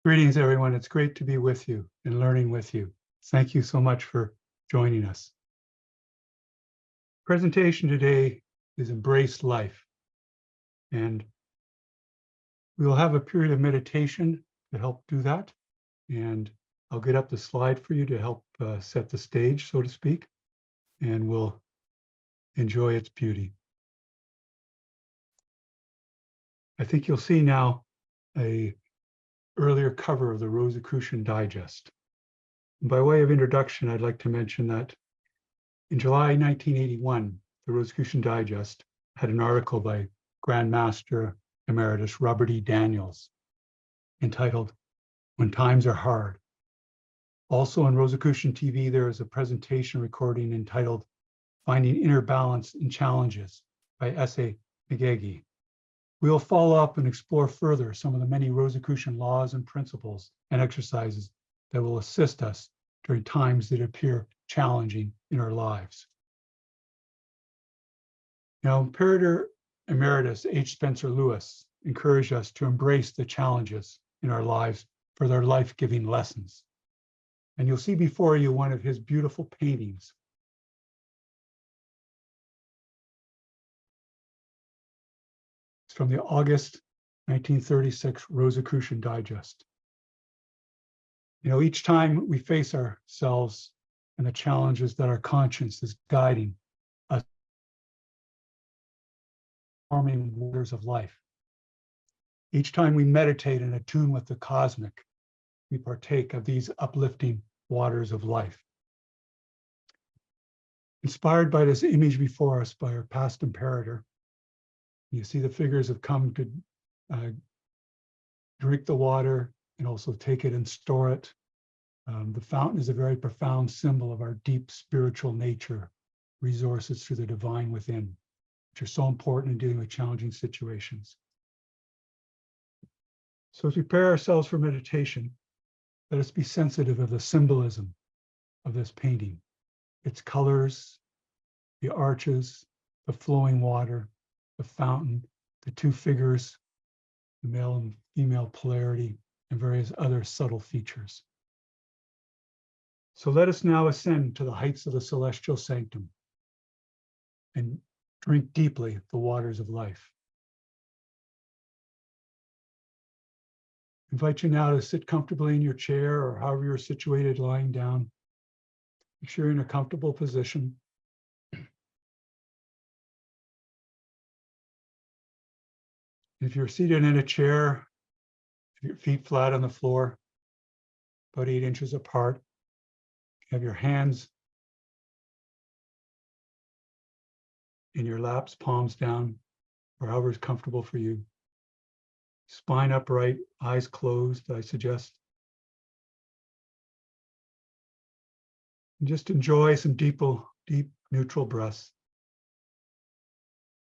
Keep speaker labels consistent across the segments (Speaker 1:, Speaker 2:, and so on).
Speaker 1: Greetings, everyone. It's great to be with you and learning with you. Thank you so much for joining us. Presentation today is Embrace Life. And we will have a period of meditation to help do that. And I'll get up the slide for you to help set the stage, so to speak, and we'll enjoy its beauty. I think you'll see now an earlier cover of the Rosicrucian Digest. And by way of introduction, I'd like to mention that in July 1981, the Rosicrucian Digest had an article by Grand Master Emeritus Robert E. Daniels entitled, "When Times Are Hard." Also on Rosicrucian TV, there is a presentation recording entitled, "Finding Inner Balance in Challenges" by Hugh McCague. We will follow up and explore further some of the many Rosicrucian laws and principles and exercises that will assist us during times that appear challenging in our lives. Now, Imperator Emeritus H. Spencer Lewis encouraged us to embrace the challenges in our lives for their life-giving lessons. And you'll see before you one of his beautiful paintings. It's from the August 1936 Rosicrucian Digest. You know, each time we face ourselves and the challenges that our conscience is guiding us, forming waters of life. Each time we meditate and attune with the cosmic, we partake of these uplifting waters of life. Inspired by this image before us by our past imperator, you see the figures have come to drink the water and also take it and store it. The fountain is a very profound symbol of our deep spiritual nature, resources through the divine within, which are so important in dealing with challenging situations. So as we prepare ourselves for meditation, let us be sensitive of the symbolism of this painting, its colors, the arches, the flowing water, the fountain, the two figures, the male and female polarity, and various other subtle features. So let us now ascend to the heights of the celestial sanctum and drink deeply the waters of life. I invite you now to sit comfortably in your chair or however you're situated, lying down. Make sure you're in a comfortable position. If you're seated in a chair, your feet flat on the floor, about 8 inches apart, have your hands in your laps, palms down, or however is comfortable for you. Spine upright, eyes closed, I suggest. And just enjoy some deep neutral breaths.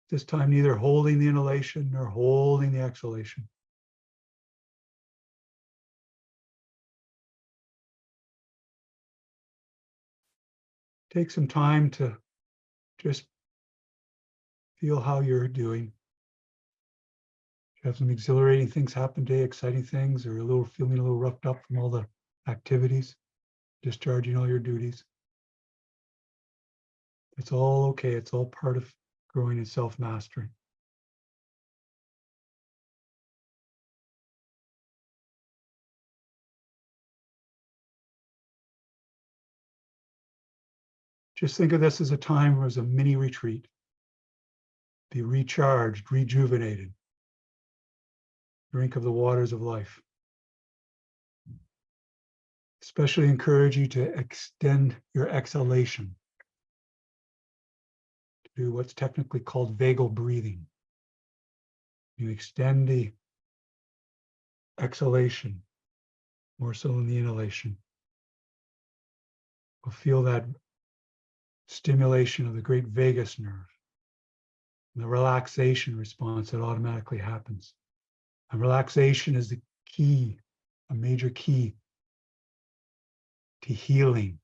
Speaker 1: This time, neither holding the inhalation nor holding the exhalation. Take some time to just feel how you're doing. If you have some exhilarating things happen today, exciting things, or feeling a little roughed up from all the activities, discharging all your duties. It's all okay. It's all part of growing in self-mastery. Just think of this as a time as a mini retreat. Be recharged, rejuvenated. Drink of the waters of life. Especially encourage you to extend your exhalation. To do what's technically called vagal breathing. You extend the exhalation more so than the inhalation. You'll feel that stimulation of the great vagus nerve, and the relaxation response that automatically happens. And relaxation is the key, a major key to healing,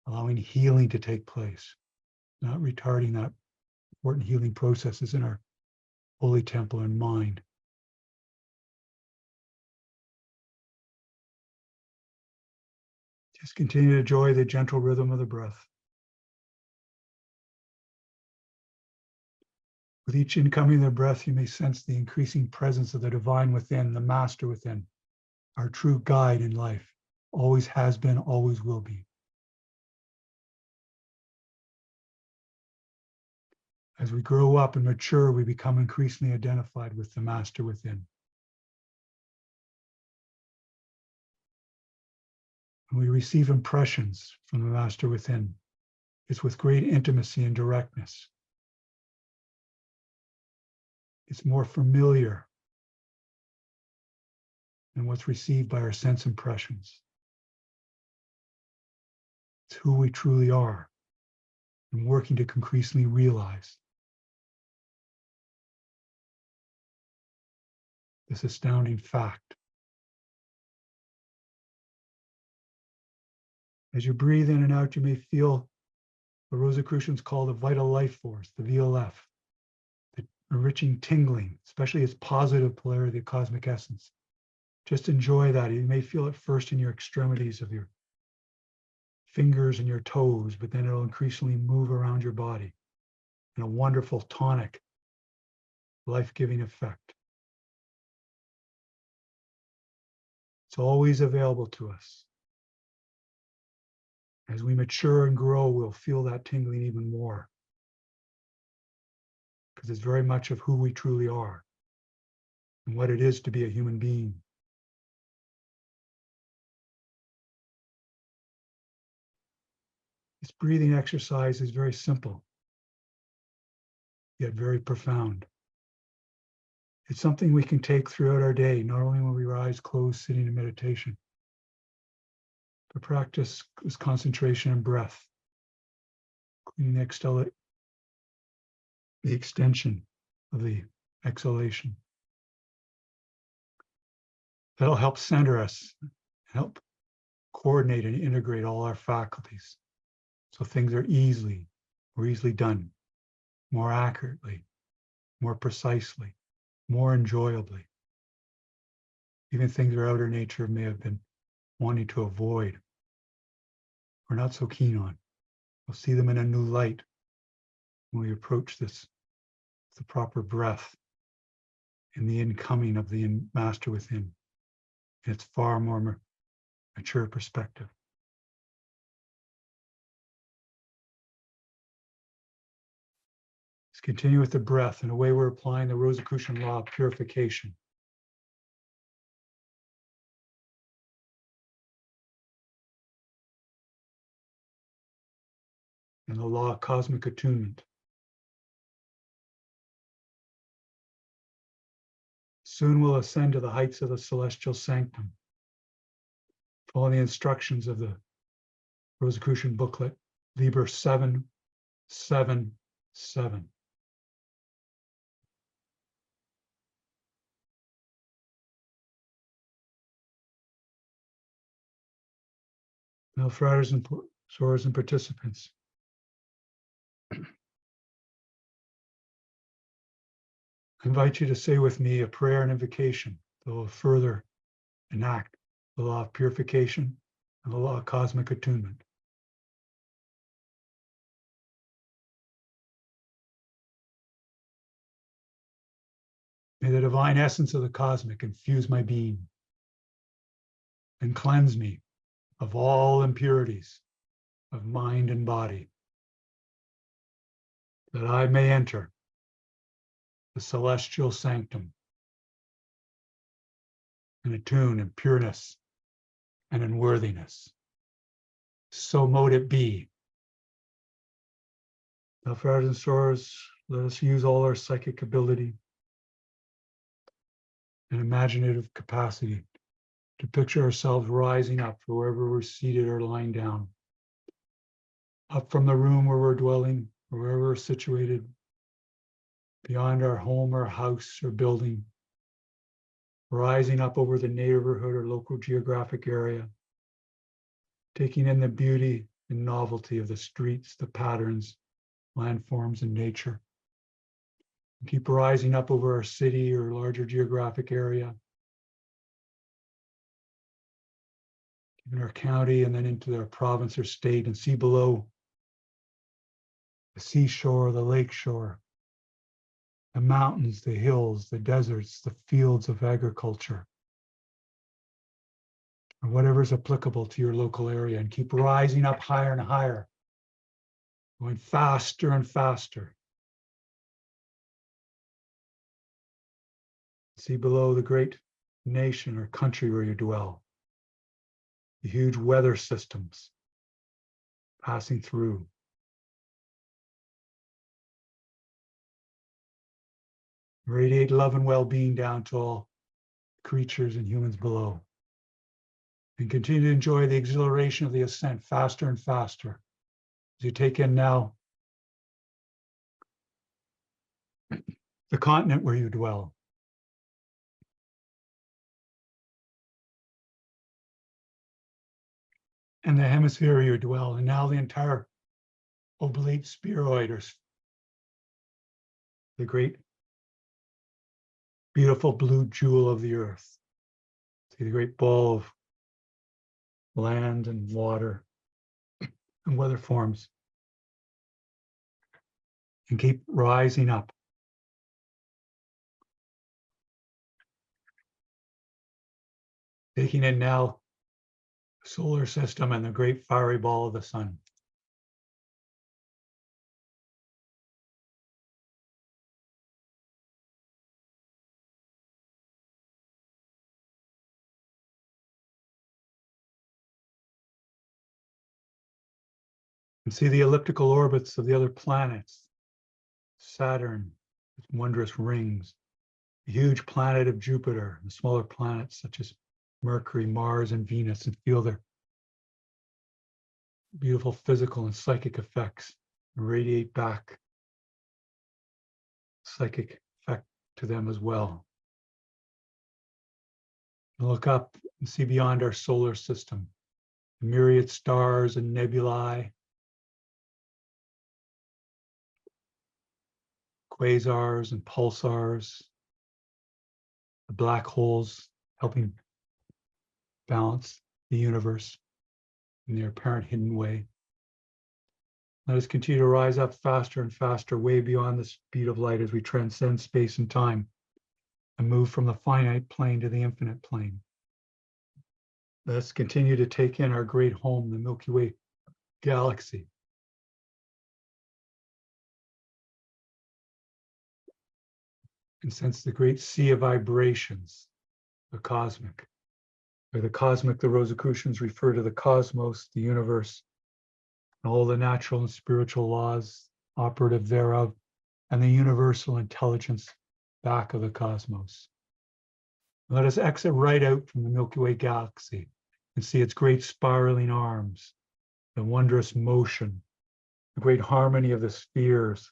Speaker 1: allowing healing to take place, not retarding that important healing processes in our holy temple and mind. Just continue to enjoy the gentle rhythm of the breath. With each incoming of the breath, you may sense the increasing presence of the divine within, the master within, our true guide in life, always has been, always will be. As we grow up and mature, we become increasingly identified with the master within. When we receive impressions from the master within, it's with great intimacy and directness. It's more familiar than what's received by our sense impressions. It's who we truly are and working to increasingly realize this astounding fact. As you breathe in and out, you may feel what Rosicrucians call the vital life force, the VLF, the enriching tingling, especially its positive polarity, the cosmic essence. Just enjoy that. You may feel it first in your extremities of your fingers and your toes, but then it'll increasingly move around your body in a wonderful, tonic, life-giving effect. It's always available to us. As we mature and grow, we'll feel that tingling even more, because it's very much of who we truly are and what it is to be a human being. This breathing exercise is very simple, yet very profound. It's something we can take throughout our day, not only when we rise, closed, sitting in meditation, but practice this concentration and breath, including the extension of the exhalation. That'll help center us, help coordinate and integrate all our faculties, so things are easily done, more accurately, more precisely, more enjoyably. Even things our outer nature may have been wanting to avoid, we're not so keen on. We'll see them in a new light when we approach this with the proper breath in the incoming of the master within, in its far more mature perspective. Let's continue with the breath. In a way, we're applying the Rosicrucian law of purification. And the law of cosmic attunement. Soon we'll ascend to the heights of the celestial sanctum. Follow the instructions of the Rosicrucian booklet, Liber 777. Now, friars and sorors and participants, I invite you to say with me a prayer and invocation that will further enact the law of purification and the law of cosmic attunement. May the divine essence of the cosmic infuse my being and cleanse me of all impurities of mind and body, that I may enter the celestial sanctum and attune in pureness and in worthiness. So mote it be. Now, friars and sorors, let us use all our psychic ability and imaginative capacity to picture ourselves rising up wherever we're seated or lying down, up from the room where we're dwelling, or wherever we're situated, beyond our home or house or building, rising up over the neighborhood or local geographic area, taking in the beauty and novelty of the streets, the patterns, landforms, and nature. And keep rising up over our city or larger geographic area. in our county and then into their province or state, and see below the seashore, the lake shore, the mountains, the hills, the deserts, the fields of agriculture, or whatever is applicable to your local area, and keep rising up higher and higher, going faster and faster. See below the great nation or country where you dwell, the huge weather systems passing through. Radiate love and well-being down to all creatures and humans below. And continue to enjoy the exhilaration of the ascent faster and faster as you take in now the continent where you dwell. And the hemisphere where you dwell, and now the entire oblate spheroid, or the great beautiful blue jewel of the earth. See the great ball of land and water and weather forms. And keep rising up. Taking in now the solar system and the great fiery ball of the sun. And see the elliptical orbits of the other planets. Saturn, with wondrous rings, the huge planet of Jupiter, the smaller planets such as Mercury, Mars, and Venus, and feel their beautiful physical and psychic effects and radiate back psychic effect to them as well. And look up and see beyond our solar system, the myriad stars and nebulae, quasars and pulsars, the black holes helping balance the universe in their apparent hidden way. Let us continue to rise up faster and faster, way beyond the speed of light as we transcend space and time and move from the finite plane to the infinite plane. Let us continue to take in our great home, the Milky Way galaxy. And sense the great sea of vibrations, the cosmic. By the cosmic, the Rosicrucians refer to the cosmos, the universe, and all the natural and spiritual laws operative thereof, and the universal intelligence back of the cosmos. Let us exit right out from the Milky Way galaxy and see its great spiraling arms, the wondrous motion, the great harmony of the spheres,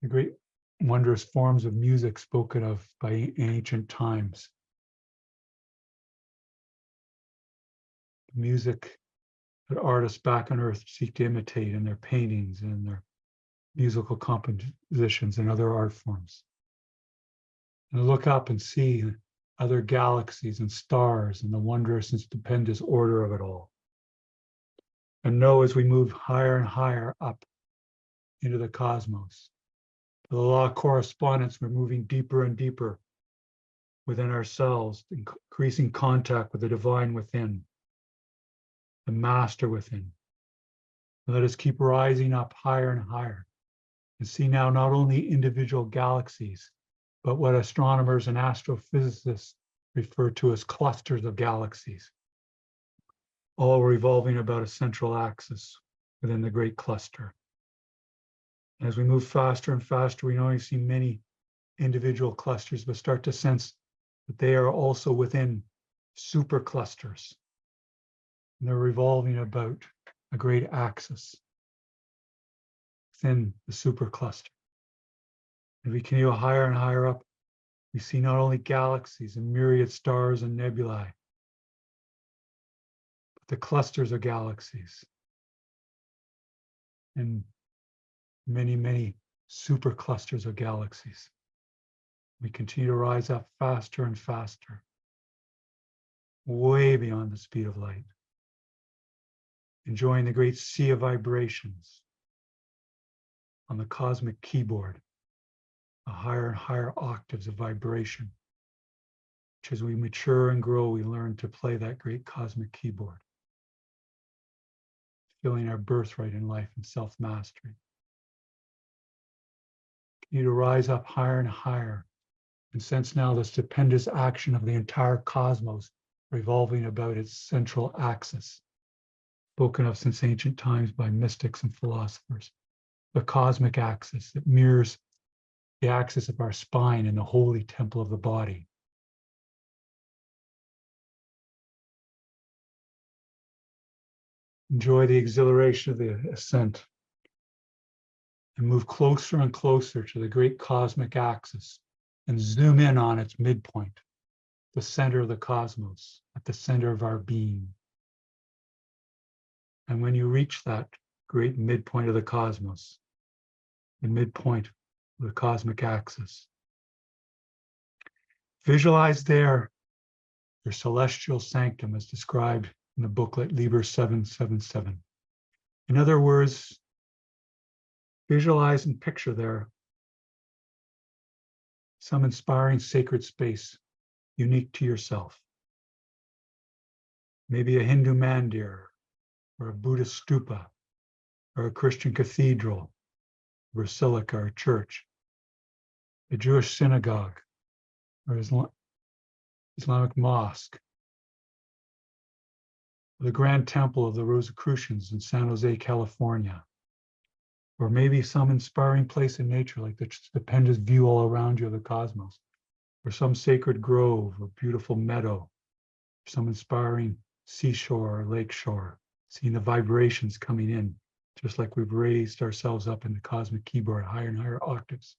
Speaker 1: the great wondrous forms of music spoken of by ancient times. The music that artists back on Earth seek to imitate in their paintings and their musical compositions and other art forms. And look up and see other galaxies and stars and the wondrous and stupendous order of it all. And know as we move higher and higher up into the cosmos, the law of correspondence, we're moving deeper and deeper within ourselves, increasing contact with the divine within, the master within. And let us keep rising up higher and higher and see now not only individual galaxies, but what astronomers and astrophysicists refer to as clusters of galaxies, all revolving about a central axis within the great cluster. As we move faster and faster, we not only see many individual clusters, but start to sense that they are also within superclusters. And they're revolving about a great axis within the supercluster. As we continue higher and higher up, we see not only galaxies and myriad stars and nebulae, but the clusters of galaxies and many, many superclusters of galaxies. We continue to rise up faster and faster. way beyond the speed of light, enjoying the great sea of vibrations on the cosmic keyboard, the higher and higher octaves of vibration, which as we mature and grow, we learn to play that great cosmic keyboard, feeling our birthright in life and self-mastery. Continue to rise up higher and higher and sense now the stupendous action of the entire cosmos revolving about its central axis, spoken of since ancient times by mystics and philosophers. The cosmic axis that mirrors the axis of our spine in the holy temple of the body. Enjoy the exhilaration of the ascent and move closer and closer to the great cosmic axis and zoom in on its midpoint, the center of the cosmos, at the center of our being. And when you reach that great midpoint of the cosmos, the midpoint of the cosmic axis, visualize there your celestial sanctum as described in the booklet Liber 777. In other words, visualize and picture there some inspiring sacred space unique to yourself. Maybe a Hindu mandir, or a Buddhist stupa, or a Christian cathedral, a basilica or church, a Jewish synagogue, or Islamic mosque, the Grand Temple of the Rosicrucians in San Jose, California, or maybe some inspiring place in nature like the stupendous view all around you of the cosmos, or some sacred grove or beautiful meadow, some inspiring seashore or lake shore, seeing the vibrations coming in, just like we've raised ourselves up in the cosmic keyboard, higher and higher octaves.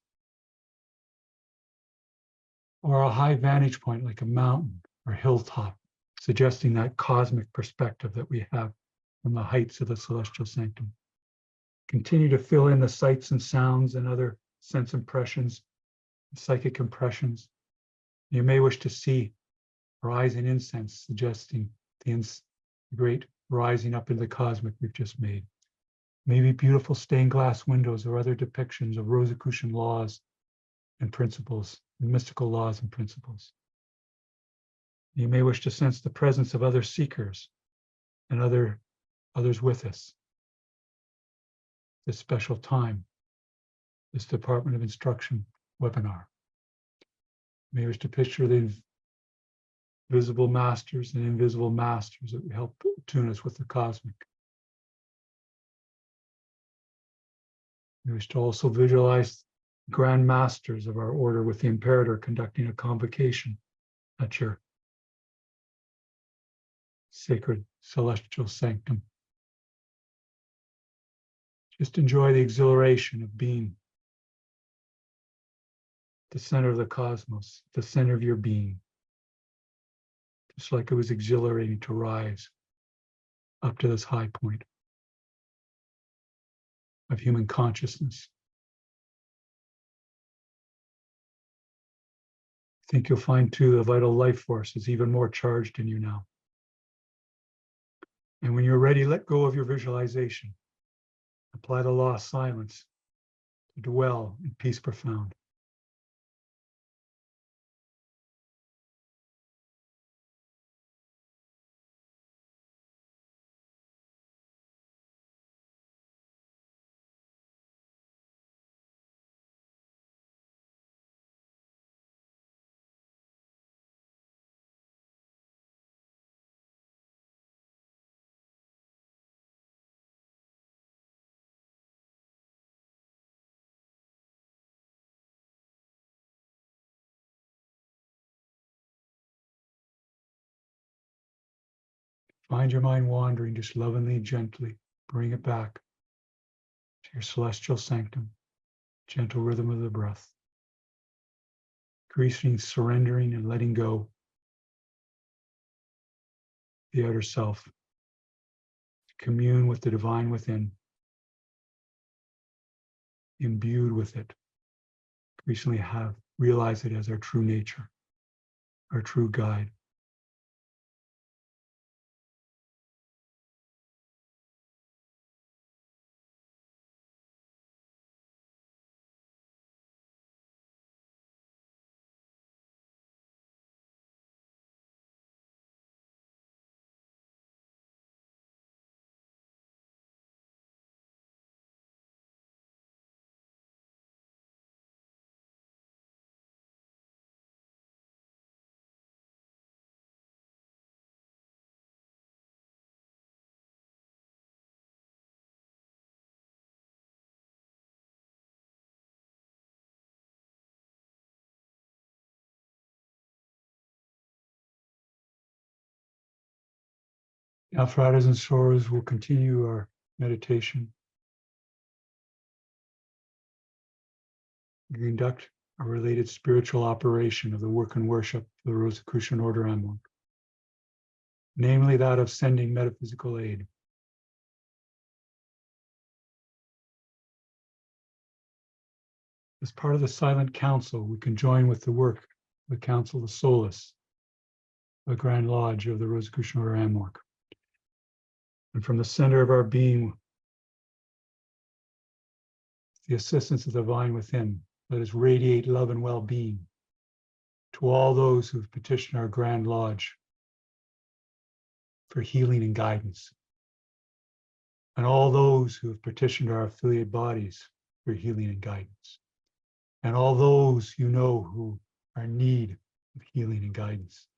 Speaker 1: Or a high vantage point like a mountain or hilltop, suggesting that cosmic perspective that we have from the heights of the celestial sanctum. Continue to fill in the sights and sounds and other sense impressions, psychic impressions. You may wish to see rising incense, suggesting the great rising up into the cosmic we've just made. Maybe beautiful stained glass windows or other depictions of Rosicrucian laws and principles, mystical laws and principles. You may wish to sense the presence of other seekers and others with us. This special time, this Department of Instruction webinar. You may wish to picture the visible masters and invisible masters that help tune us with the cosmic. You wish to also visualize grand masters of our order with the Imperator conducting a convocation at your sacred celestial sanctum. Just enjoy the exhilaration of being the center of the cosmos, the center of your being. Just like it was exhilarating to rise up to this high point of human consciousness. I think you'll find too the vital life force is even more charged in you now. And when you're ready, let go of your visualization. Apply the law of silence to dwell in peace profound. Find your mind wandering, just lovingly, gently, bring it back to your celestial sanctum, gentle rhythm of the breath. Increasing, surrendering and letting go the outer self, to commune with the divine within, imbued with it, increasingly realize it as our true nature, our true guide. Now, fratres and sorors, we'll continue our meditation. We conduct a related spiritual operation of the work and worship of the Rosicrucian Order Emmerich, namely that of sending metaphysical aid. As part of the Silent Council, we can join with the work of the Council of Solace, the Grand Lodge of the Rosicrucian Order Emmerich. And from the center of our being, the assistance of the divine within, let us radiate love and well-being to all those who've petitioned our Grand Lodge for healing and guidance, and all those who have petitioned our affiliate bodies for healing and guidance, and all those you know who are in need of healing and guidance,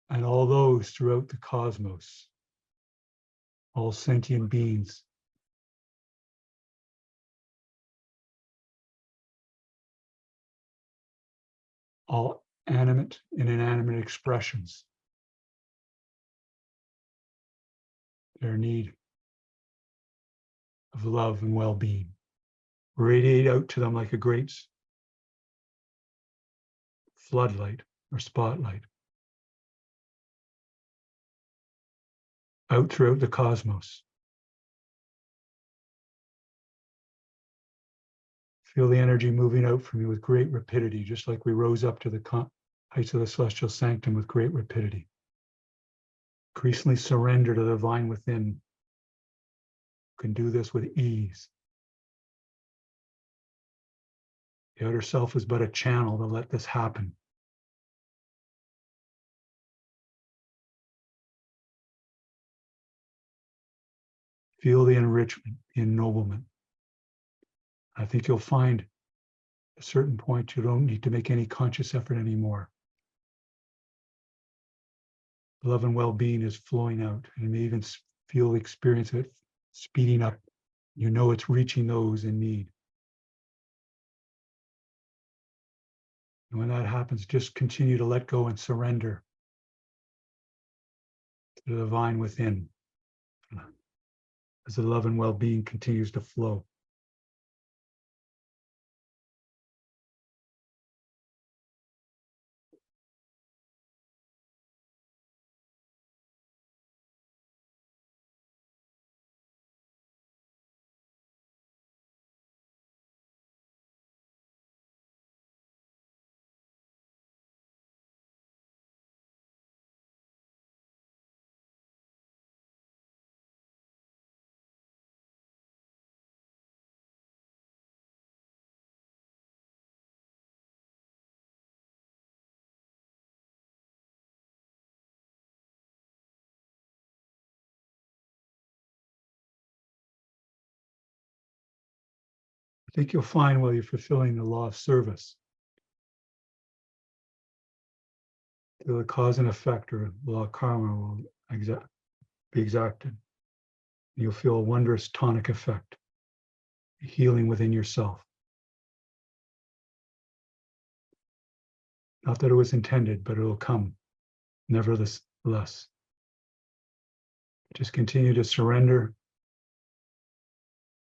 Speaker 1: and all those throughout the cosmos, all sentient beings, all animate and inanimate expressions, their need of love and well-being. Radiate out to them like a great floodlight or spotlight out throughout the cosmos. Feel the energy moving out from you with great rapidity, just like we rose up to the heights of the celestial sanctum with great rapidity. Increasingly surrender to the divine within. You can do this with ease. The outer self is but a channel to let this happen. Feel the enrichment, the ennoblement. I think you'll find at a certain point you don't need to make any conscious effort anymore. Love and well-being is flowing out, and you may even feel the experience of it speeding up. You know it's reaching those in need. And when that happens, just continue to let go and surrender to the divine within as the love and well-being continues to flow. I think you'll find while you're fulfilling the law of service, the cause and effect or the law of karma will be exacted. You'll feel a wondrous tonic effect, healing within yourself. Not that it was intended, but it will come, nevertheless. Just continue to surrender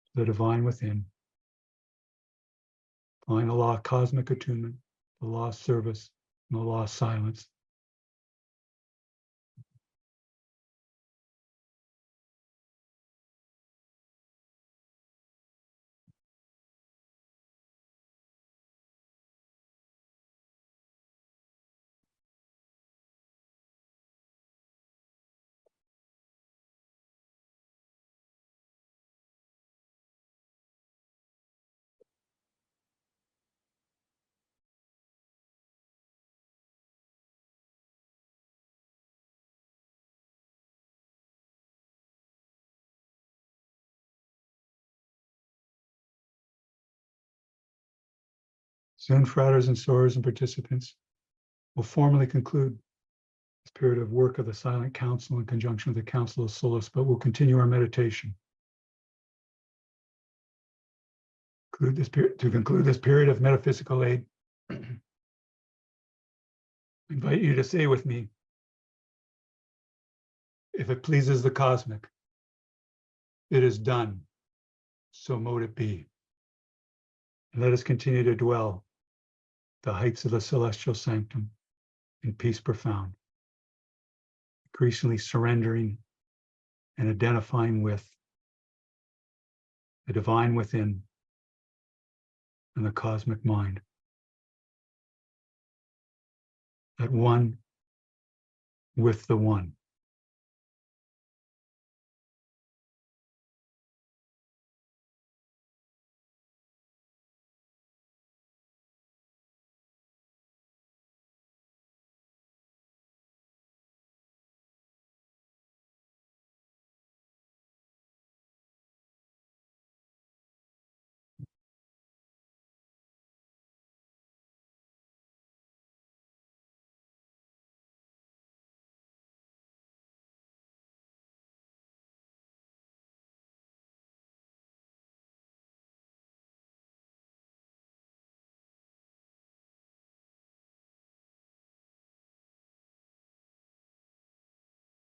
Speaker 1: to the divine within. Find the law of cosmic attunement, the law of service, and the law of silence. Soon, fratres and sorors and participants will formally conclude this period of work of the Silent Council in conjunction with the Council of Solace, but we'll continue our meditation. To conclude this period of metaphysical aid, I invite you to say with me, If it pleases the cosmic, it is done, so mote it be. And let us continue to dwell the heights of the celestial sanctum in peace profound, increasingly surrendering and identifying with the divine within and the cosmic mind. At one with the one.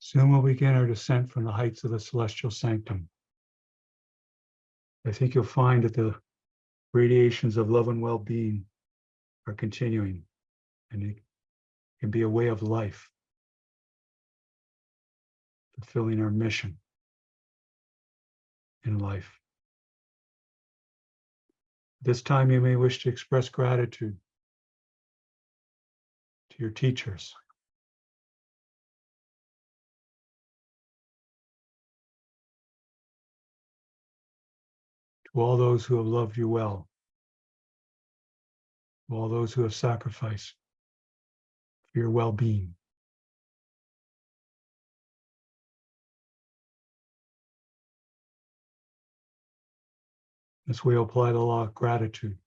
Speaker 1: Soon we'll begin our descent from the heights of the celestial sanctum. I think you'll find that the radiations of love and well-being are continuing, and it can be a way of life, fulfilling our mission in life. This time you may wish to express gratitude to your teachers, to all those who have loved you well, to all those who have sacrificed for your well-being. This way, apply the law of gratitude,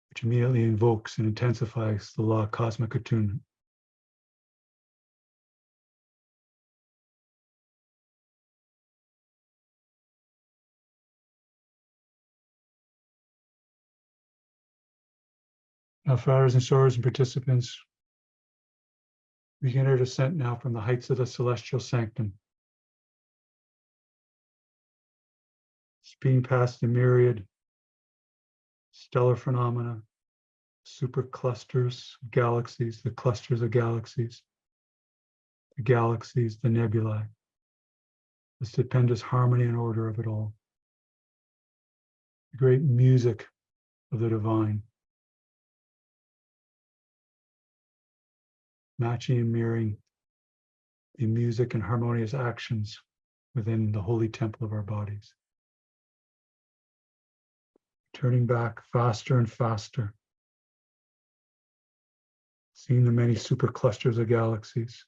Speaker 1: which immediately invokes and intensifies the law of cosmic attunement. Now, fathers and sorors and participants, begin our descent now from the heights of the celestial sanctum, speeding past the myriad stellar phenomena, superclusters, galaxies, the clusters of galaxies, the nebulae, the stupendous harmony and order of it all, the great music of the divine, matching and mirroring the music and harmonious actions within the holy temple of our bodies. Turning back faster and faster, seeing the many superclusters of galaxies.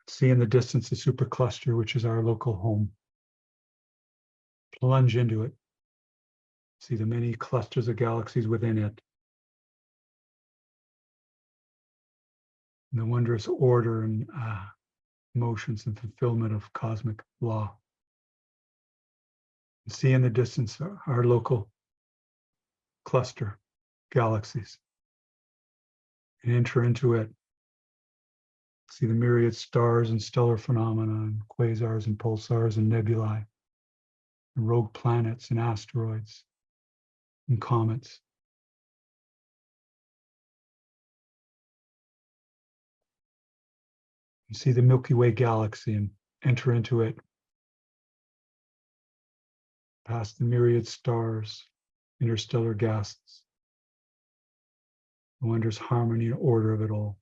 Speaker 1: See in the distance the supercluster, which is our local home. Plunge into it. See the many clusters of galaxies within it. And the wondrous order and motions and fulfillment of cosmic law. And see in the distance our local cluster, galaxies. And enter into it. See the myriad stars and stellar phenomena and quasars and pulsars and nebulae and rogue planets and asteroids and comets. And see the Milky Way galaxy and enter into it past the myriad stars, interstellar gases, the wondrous harmony and order of it all.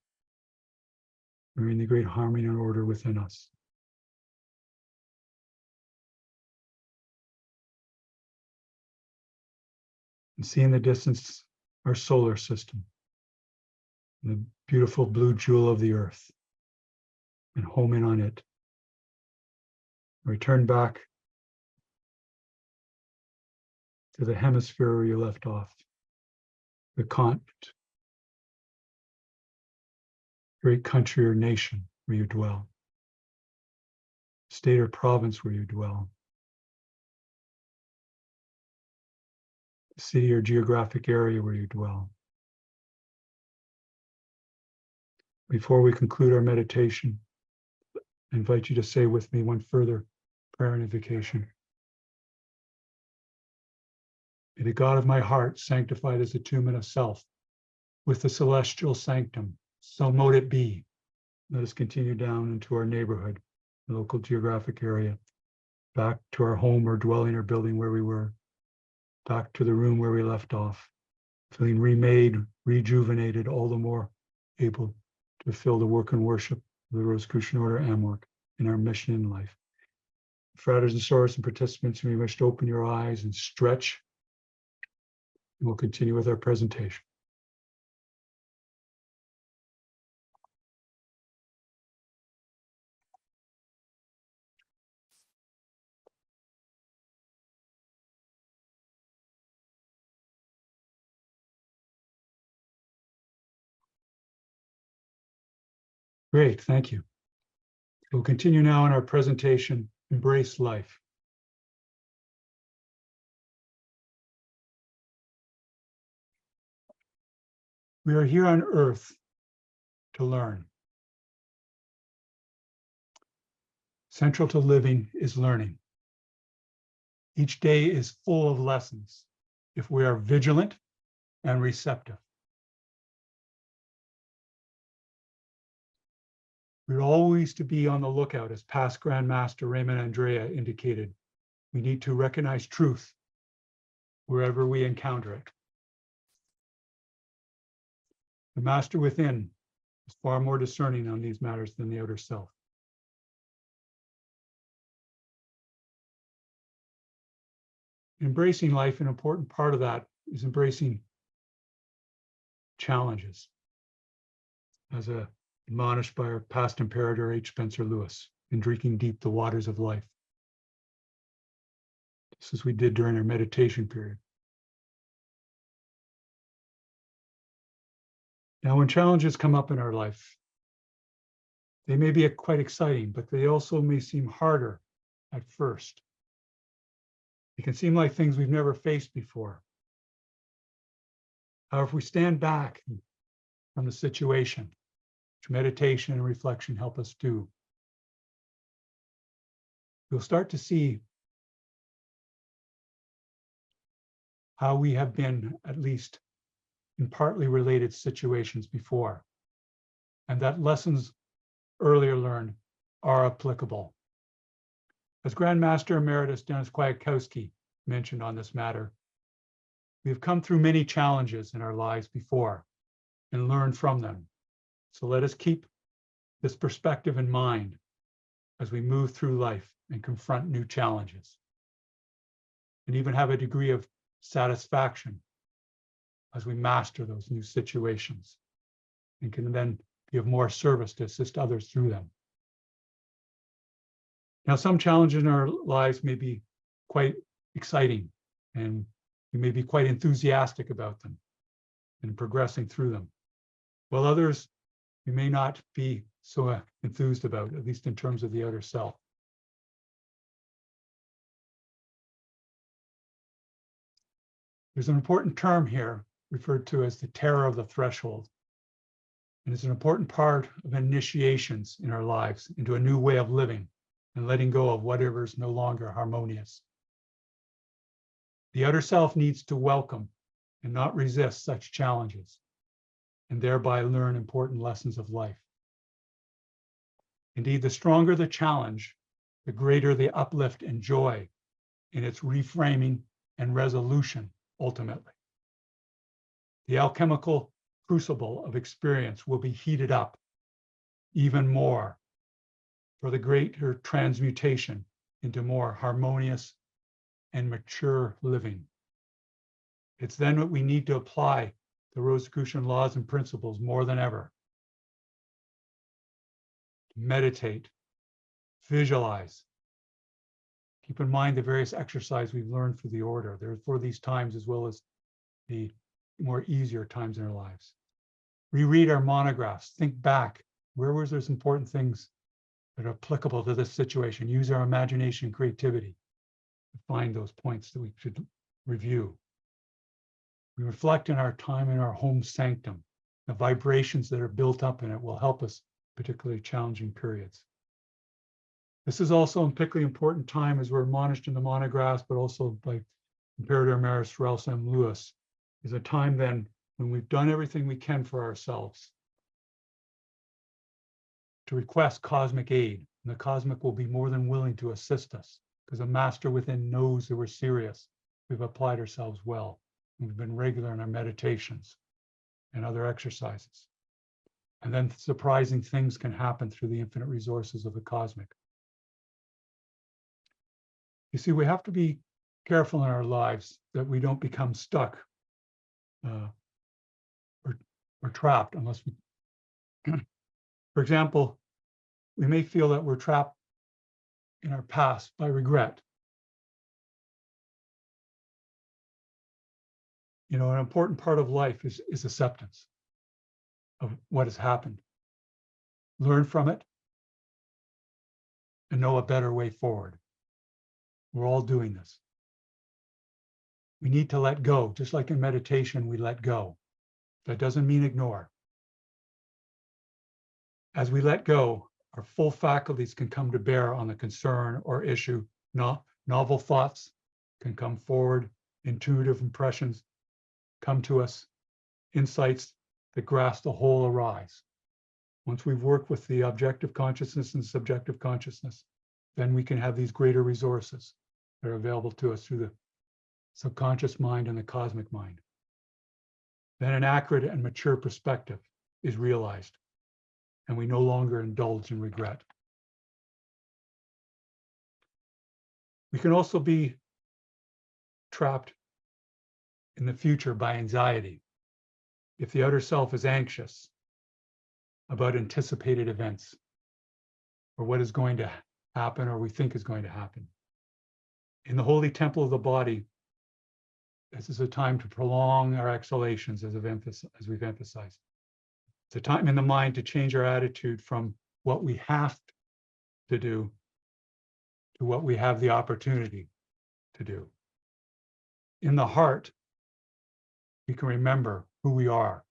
Speaker 1: We're in the great harmony and order within us. And see in the distance our solar system, the beautiful blue jewel of the earth, and home in on it. Return back to the hemisphere where you left off, the continent, great country or nation where you dwell, state or province where you dwell, city or geographic area where you dwell. Before we conclude our meditation, I invite you to say with me one further prayer and invocation. May the God of my heart, sanctified as the attunement of self, with the celestial sanctum, so mote it be. Let us continue down into our neighborhood, the local geographic area, back to our home or dwelling or building where we were, back to the room where we left off, feeling remade, rejuvenated, all the more able to fulfill the work and worship of the Rosicrucian Order Amorc in our mission in life. Fratres and sorors and participants, you may wish to open your eyes and stretch, and we'll continue with our presentation. Great, thank you. We'll continue now in our presentation, Embrace Life. We are here on earth to learn. Central to living is learning. Each day is full of lessons if we are vigilant and receptive. We're always to be on the lookout, as past Grand Master Raymond Andrea indicated. We need to recognize truth wherever we encounter it. The master within is far more discerning on these matters than the outer self. Embracing life, an important part of that is embracing challenges, as admonished by our past imperator H. Spencer Lewis in Drinking Deep the Waters of Life, just as we did during our meditation period. Now, when challenges come up in our life, they may be quite exciting, but they also may seem harder at first. It can seem like things we've never faced before. However, if we stand back from the situation, which meditation and reflection help us do, we'll start to see how we have been, at least in partly related situations before, and that lessons earlier learned are applicable. As Grand Master Emeritus Dennis Kwiatkowski mentioned on this matter, we have come through many challenges in our lives before and learned from them. So let us keep this perspective in mind as we move through life and confront new challenges, and even have a degree of satisfaction as we master those new situations and can then be of more service to assist others through them. Now, some challenges in our lives may be quite exciting, and we may be quite enthusiastic about them and progressing through them, while others we may not be so enthused about, at least in terms of the outer self. There's an important term here referred to as the terror of the threshold. And it's an important part of initiations in our lives into a new way of living and letting go of whatever is no longer harmonious. The outer self needs to welcome and not resist such challenges, and thereby learn important lessons of life. Indeed, the stronger the challenge, the greater the uplift and joy in its reframing and resolution ultimately. The alchemical crucible of experience will be heated up even more for the greater transmutation into more harmonious and mature living. It's then what we need to apply the Rosicrucian laws and principles more than ever. Meditate, visualize. Keep in mind the various exercises we've learned for the order. They're for these times as well as the more easier times in our lives. Reread our monographs. Think back. Where was those important things that are applicable to this situation? Use our imagination and creativity to find those points that we should review. We reflect in our time in our home sanctum The vibrations that are built up in it will help us, particularly challenging periods. This is also a particularly important time, as we're admonished in the monographs, but also by Imperator Emeritus Ralph M. Lewis, is a time then when we've done everything we can for ourselves to request cosmic aid. And the cosmic will be more than willing to assist us, because a master within knows that we're serious. We've applied ourselves well. We've been regular in our meditations and other exercises. And then surprising things can happen through the infinite resources of the cosmic. You see, we have to be careful in our lives that we don't become stuck or trapped unless we, for example, we may feel that we're trapped in our past by regret. You know, an important part of life is acceptance of what has happened. Learn from it and know a better way forward. We're all doing this. We need to let go, just like in meditation, we let go. That doesn't mean ignore. As we let go, our full faculties can come to bear on the concern or issue. Novel thoughts can come forward, intuitive impressions come to us, insights that grasp the whole arise. Once we've worked with the objective consciousness and subjective consciousness, then we can have these greater resources that are available to us through the subconscious mind and the cosmic mind. Then an accurate and mature perspective is realized, and we no longer indulge in regret. We can also be trapped in the future by anxiety. If the outer self is anxious about anticipated events or what is going to happen or we think is going to happen. In the holy temple of the body, this is a time to prolong our exhalations, as we've emphasized. It's a time in the mind to change our attitude from what we have to do to what we have the opportunity to do. In the heart, we can remember who we are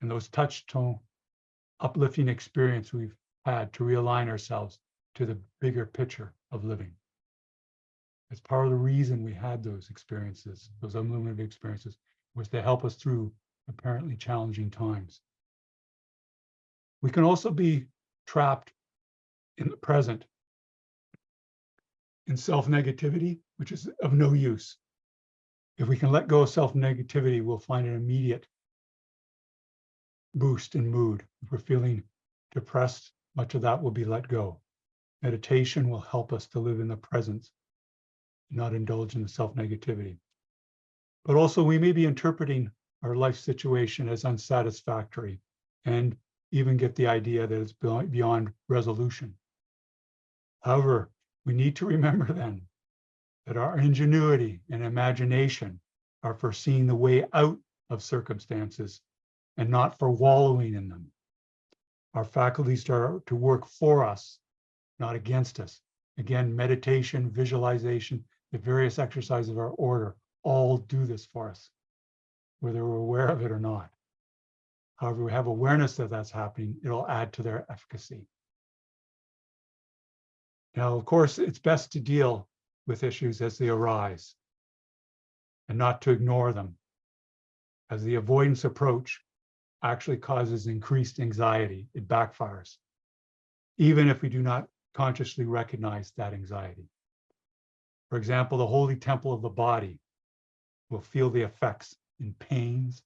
Speaker 1: and those touch-tone, uplifting experience we've had to realign ourselves to the bigger picture of living. It's part of the reason we had those experiences, those unlimited experiences, was to help us through apparently challenging times. We can also be trapped in the present in self-negativity, which is of no use. If we can let go of self-negativity, we'll find an immediate boost in mood. If we're feeling depressed, much of that will be let go. Meditation will help us to live in the present, not indulge in the self-negativity. But also we may be interpreting our life situation as unsatisfactory and even get the idea that it's beyond resolution. However, we need to remember then that our ingenuity and imagination are for seeing the way out of circumstances and not for wallowing in them. Our faculties are to work for us, not against us. Again, meditation, visualization, the various exercises of our order all do this for us, whether we're aware of it or not. However, we have awareness that that's happening, it'll add to their efficacy. Now, of course, it's best to deal with issues as they arise and not to ignore them, as the avoidance approach actually causes increased anxiety. It backfires, even if we do not consciously recognize that anxiety. For example, the holy temple of the body will feel the effects in pains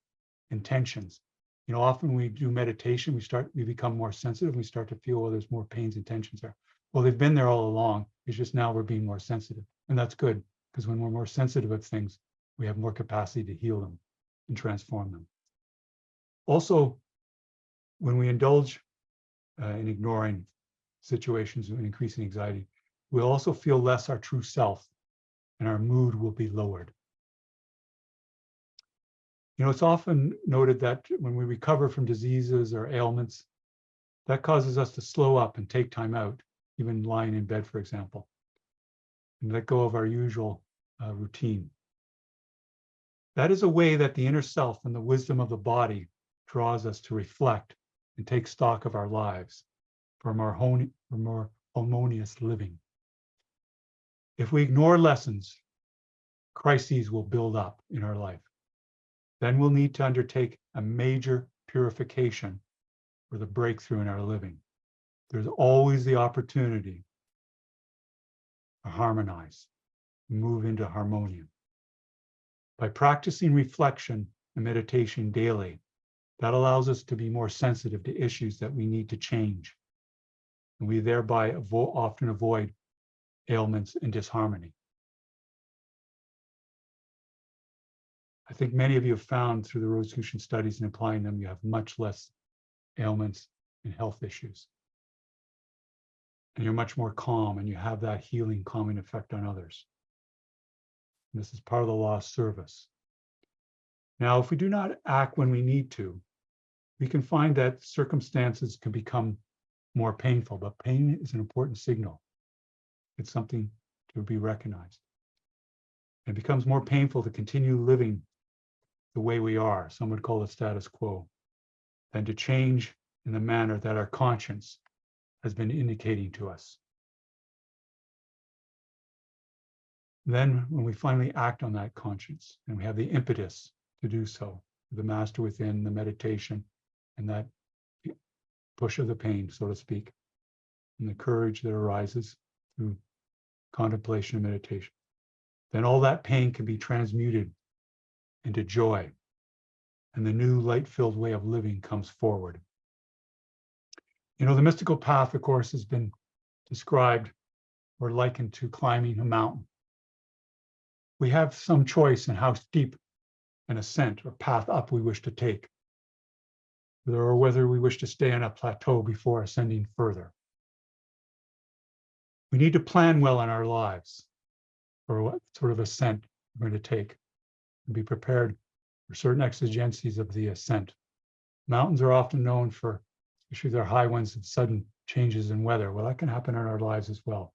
Speaker 1: and tensions. You know, often when we do meditation, we become more sensitive. We start to feel, well, there's more pains and tensions there. Well, they've been there all along. It's just now we're being more sensitive. And that's good, because when we're more sensitive of things, we have more capacity to heal them and transform them. Also, when we indulge in ignoring situations and increasing anxiety, we'll also feel less our true self and our mood will be lowered. You know, it's often noted that when we recover from diseases or ailments, that causes us to slow up and take time out, even lying in bed, for example, and let go of our usual routine. That is a way that the inner self and the wisdom of the body draws us to reflect and take stock of our lives for more harmonious living. If we ignore lessons, crises will build up in our life. Then we'll need to undertake a major purification for the breakthrough in our living. There's always the opportunity to harmonize, move into harmonium. By practicing reflection and meditation daily, that allows us to be more sensitive to issues that we need to change. And we thereby often avoid ailments and disharmony. I think many of you have found through the Rosicrucian studies and applying them, you have much less ailments and health issues. And you're much more calm, and you have that healing, calming effect on others. And this is part of the law of service. Now, if we do not act when we need to, we can find that circumstances can become more painful, but pain is an important signal. It's something to be recognized. It becomes more painful to continue living the way we are, some would call it status quo, than to change in the manner that our conscience has been indicating to us. Then when we finally act on that conscience and we have the impetus to do so, the master within, the meditation, and that push of the pain, so to speak, and the courage that arises through contemplation and meditation, then all that pain can be transmuted into joy, and the new light-filled way of living comes forward. You know, the mystical path, of course, has been described or likened to climbing a mountain. We have some choice in how steep an ascent or path up we wish to take, or whether we wish to stay on a plateau before ascending further. We need to plan well in our lives for what sort of ascent we're going to take and be prepared for certain exigencies of the ascent. Mountains are often known for, especially their high ones, of sudden changes in weather. Well, that can happen in our lives as well,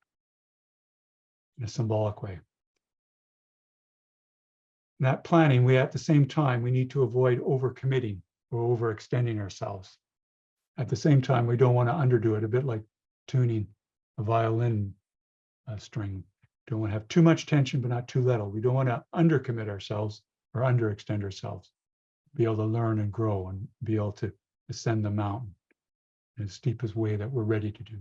Speaker 1: in a symbolic way. In that planning, at the same time, we need to avoid overcommitting or overextending ourselves. At the same time, we don't want to underdo it, a bit like tuning a violin string. Don't want to have too much tension, but not too little. We don't want to undercommit ourselves or underextend ourselves. Be able to learn and grow and be able to ascend the mountain in as steep as way that we're ready to do.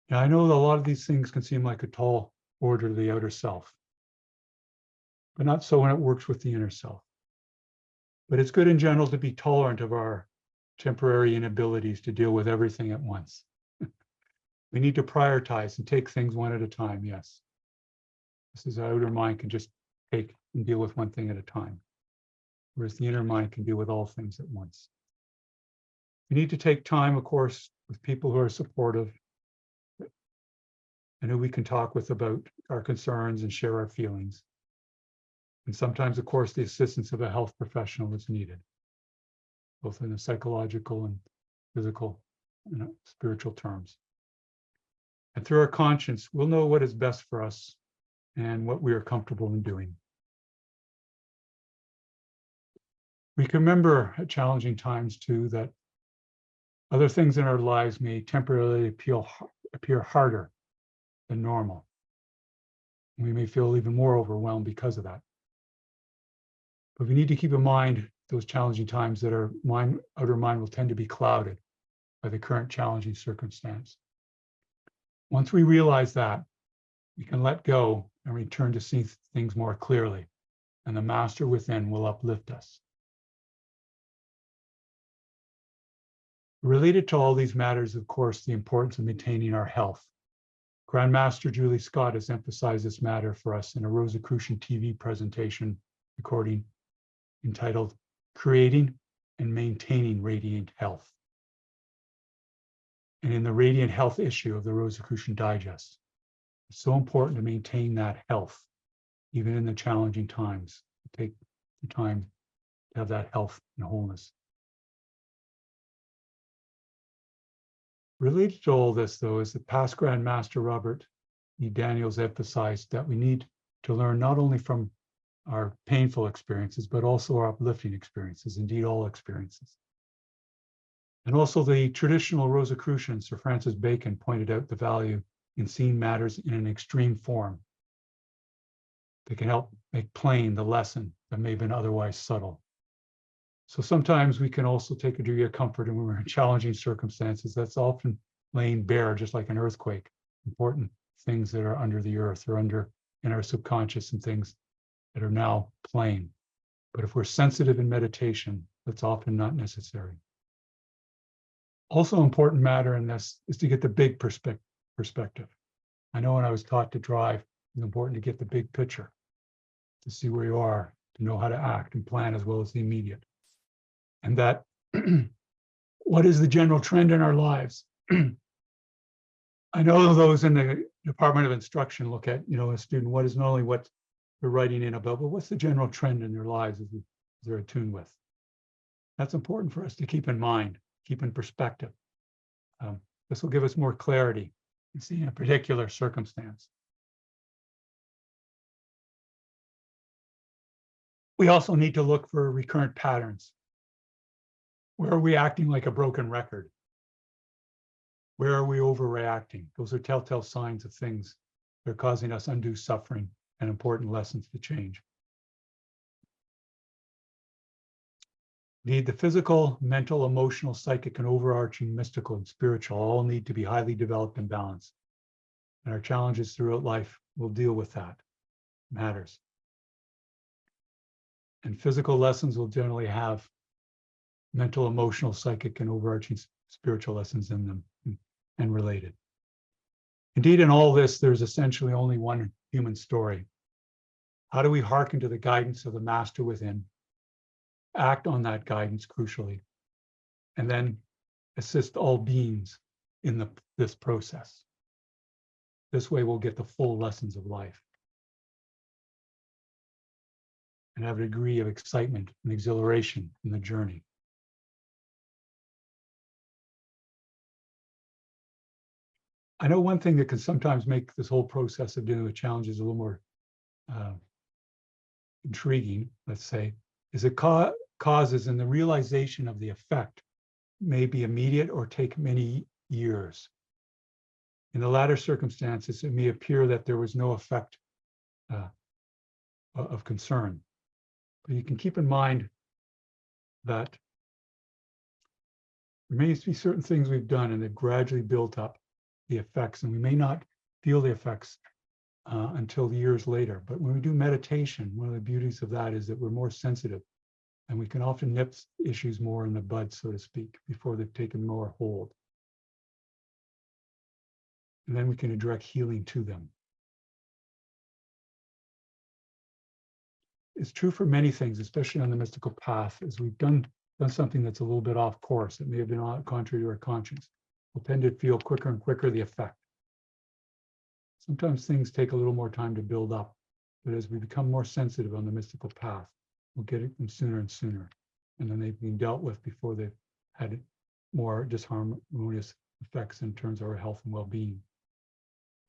Speaker 1: Now, I know that a lot of these things can seem like a tall order to the outer self, but not so when it works with the inner self. But it's good in general to be tolerant of our temporary inabilities to deal with everything at once. We need to prioritize and take things one at a time, yes. This is our outer mind can just take and deal with one thing at a time, whereas the inner mind can deal with all things at once. We need to take time, of course, with people who are supportive and who we can talk with about our concerns and share our feelings. And sometimes, of course, the assistance of a health professional is needed, both in the psychological and physical and spiritual terms. And through our conscience, we'll know what is best for us and what we are comfortable in doing. We can remember at challenging times, too, that other things in our lives may temporarily appear harder than normal. We may feel even more overwhelmed because of that. But we need to keep in mind those challenging times that our outer mind will tend to be clouded by the current challenging circumstance. Once we realize that, we can let go and return to see things more clearly, and the master within will uplift us. Related to all these matters, of course, the importance of maintaining our health. Grand Master Julie Scott has emphasized this matter for us in a Rosicrucian TV presentation recording entitled Creating and Maintaining Radiant Health. And in the Radiant Health issue of the Rosicrucian Digest, it's so important to maintain that health, even in the challenging times. Take the time to have that health and wholeness. Related to all this, though, is that past Grand Master Robert E. Daniels emphasized that we need to learn not only from our painful experiences, but also our uplifting experiences, indeed all experiences. And also the traditional Rosicrucian, Sir Francis Bacon, pointed out the value in seeing matters in an extreme form that can help make plain the lesson that may have been otherwise subtle. So sometimes we can also take a degree of comfort when we're in challenging circumstances. That's often laying bare, just like an earthquake, important things that are under the earth or under in our subconscious and things that are now plain. But if we're sensitive in meditation, that's often not necessary. Also important matter in this is to get the big perspective. I know when I was taught to drive, it's important to get the big picture, to see where you are, to know how to act and plan as well as the immediate. And that, what is the general trend in our lives? I know those in the Department of Instruction look at, a student, what is not only what they're writing in about, but what's the general trend in their lives as they're attuned with. That's important for us to keep in mind, keep in perspective. This will give us more clarity in seeing a particular circumstance. We also need to look for recurrent patterns. Where are we acting like a broken record? Where are we overreacting? Those are telltale signs of things that are causing us undue suffering and important lessons to change. Indeed, the physical, mental, emotional, psychic, and overarching mystical and spiritual all need to be highly developed and balanced. And our challenges throughout life will deal with that. Matters. And physical lessons will generally have mental, emotional, psychic, and overarching spiritual lessons in them and related. Indeed, in all this, there's essentially only one human story. How do we hearken to the guidance of the master within, act on that guidance crucially, and then assist all beings in this process? This way we'll get the full lessons of life and have a degree of excitement and exhilaration in the journey. I know one thing that can sometimes make this whole process of dealing with challenges a little more intriguing, let's say, is it causes and the realization of the effect may be immediate or take many years. In the latter circumstances, it may appear that there was no effect of concern. But you can keep in mind that there may be certain things we've done and they've gradually built up the effects, and we may not feel the effects until years later. But when we do meditation, one of the beauties of that is that we're more sensitive and we can often nip issues more in the bud, so to speak, before they've taken more hold. And then we can direct healing to them. It's true for many things, especially on the mystical path, as we've done something that's a little bit off course. It may have been contrary to our conscience. We'll tend to feel quicker and quicker the effect. Sometimes things take a little more time to build up, but as we become more sensitive on the mystical path, we'll get them sooner and sooner. And then they've been dealt with before they've had more disharmonious effects in terms of our health and well-being.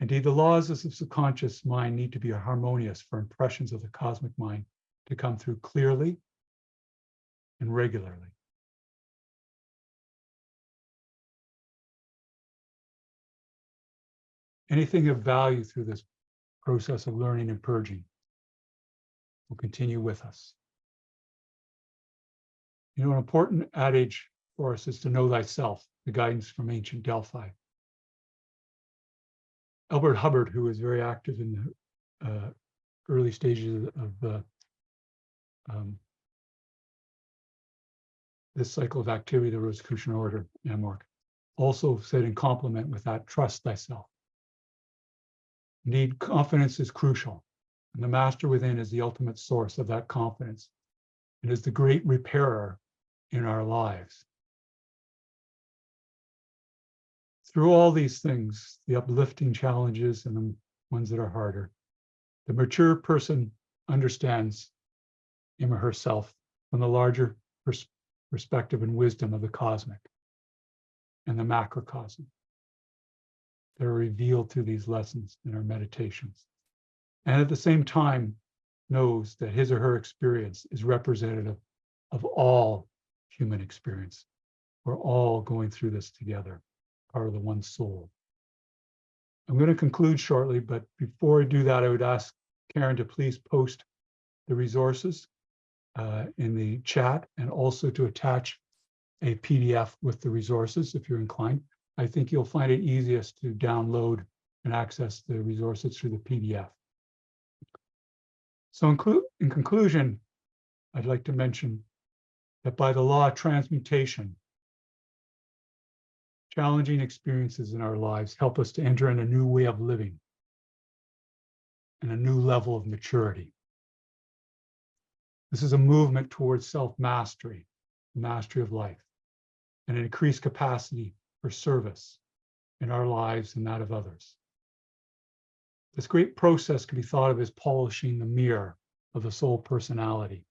Speaker 1: Indeed, the laws of the subconscious mind need to be harmonious for impressions of the cosmic mind to come through clearly and regularly. Anything of value through this process of learning and purging will continue with us. An important adage for us is to know thyself, the guidance from ancient Delphi. Albert Hubbard, who was very active in the early stages of this cycle of activity, the Rosicrucian order, Amorc, also said in complement with that, trust thyself. Indeed, confidence is crucial, and the master within is the ultimate source of that confidence. It is the great repairer in our lives. Through all these things, the uplifting challenges and the ones that are harder, the mature person understands him or herself from the larger perspective and wisdom of the cosmic and the macrocosm. They're revealed through these lessons in our meditations. And at the same time, knows that his or her experience is representative of all human experience. We're all going through this together, part of the one soul. I'm going to conclude shortly, but before I do that, I would ask Karen to please post the resources in the chat, and also to attach a PDF with the resources if you're inclined. I think you'll find it easiest to download and access the resources through the PDF. So in conclusion, I'd like to mention that by the law of transmutation, challenging experiences in our lives help us to enter in a new way of living and a new level of maturity. This is a movement towards self-mastery, mastery of life, and an increased capacity for service in our lives and that of others. This great process can be thought of as polishing the mirror of the soul personality,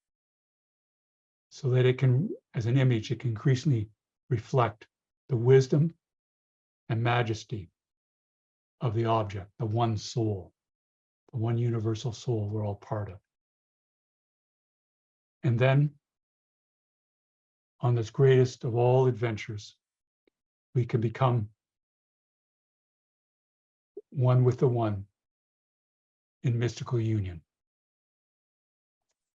Speaker 1: so that it can, as an image, it can increasingly reflect the wisdom and majesty of the object, the one soul, the one universal soul we're all part of. And then, on this greatest of all adventures, we can become one with the one in mystical union.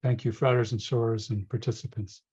Speaker 1: Thank you, fratres and sorors and participants.